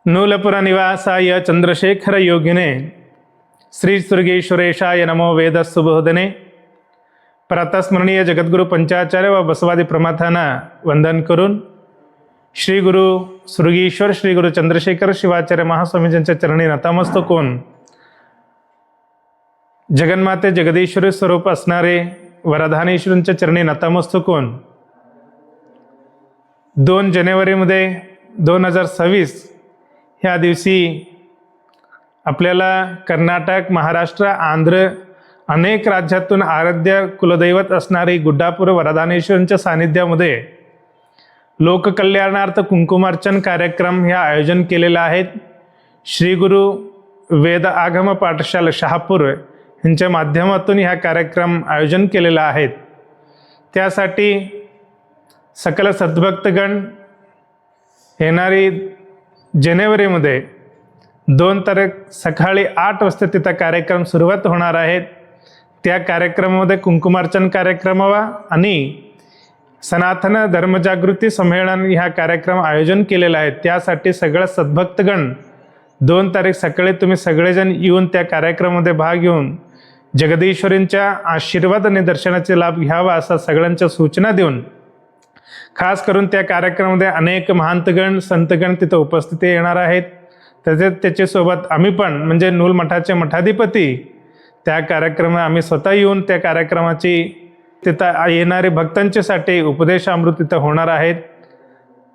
नूलपुर निवासाय चंद्रशेखर योगिने श्री सुरगेश्वरेशाय नमो वेदसुबोधने। प्रातस्मरणीय जगद्गुरु पंचाचार्य व बसवादी प्रमाथांना वंदन करून श्री गुरु सुरगेश्वर श्री गुरु चंद्रशेखर शिवाचार्य महास्वामीजींच्या चरणी नतमस्तक होऊन जगन्माते जगदीश्वरी स्वरूप असणारे वरदानेश्वरांच्या चरणी नतमस्तक होऊन 2 जानेवारीमध्ये 2026 ह्या दिवशी आपल्याला कर्नाटक, महाराष्ट्र, आंध्र अनेक राज्यातून आराध्य कुलदैवत असणारी गुड्डापूर वरदानेश्वरांच्या सानिध्यामध्ये लोककल्याणार्थ कुंकुमार्चन कार्यक्रम हे आयोजन केलेला आहे। श्री गुरु वेद आगम पाठशाला शहापूर यांच्या माध्यमातून हा कार्यक्रम आयोजन केलेला आहे। त्यासाठी सकल सद्भक्तगण येणारी जानेवारीमध्ये 2 तारीख सकाळी 8 वाजता तिथं कार्यक्रम सुरुवात होणार आहे। त्या कार्यक्रमामध्ये कुंकुमार्चन कार्यक्रम आणि सनातन धर्मजागृती संमेलन ह्या कार्यक्रम आयोजन केलेला आहे। त्यासाठी सगळे सद्भक्तगण 2 तारीख सकाळी तुम्ही सगळेजण येऊन त्या कार्यक्रमामध्ये भाग घेऊन जगदीश्वरींच्या आशीर्वाद आणि दर्शनाचे लाभ घ्यावा असा सगळ्यांच्या सूचना देऊन, खास करून त्या कार्यक्रमामध्ये अनेक महंतगण संतगण तिथे उपस्थित येणार आहेत। त्याच्यासोबत आम्ही पण म्हणजे नूल मठाचे मठाधिपती त्या कार्यक्रमात आम्ही स्वतः येऊन त्या कार्यक्रमाची तिथं येणारे भक्तांच्यासाठी उपदेशामृत तिथं होणार आहेत।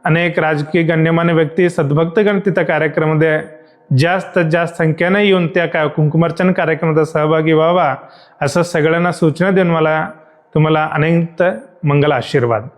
अनेक राजकीय गण्यमान्य व्यक्ती सद्भक्तगण तिथं कार्यक्रमामध्ये जास्त संख्येने येऊन त्या कुंकुमार्चन कार्यक्रमात सहभागी व्हावा असं सगळ्यांना सूचना देऊन मला तुम्हाला अनंत मंगल आशीर्वाद।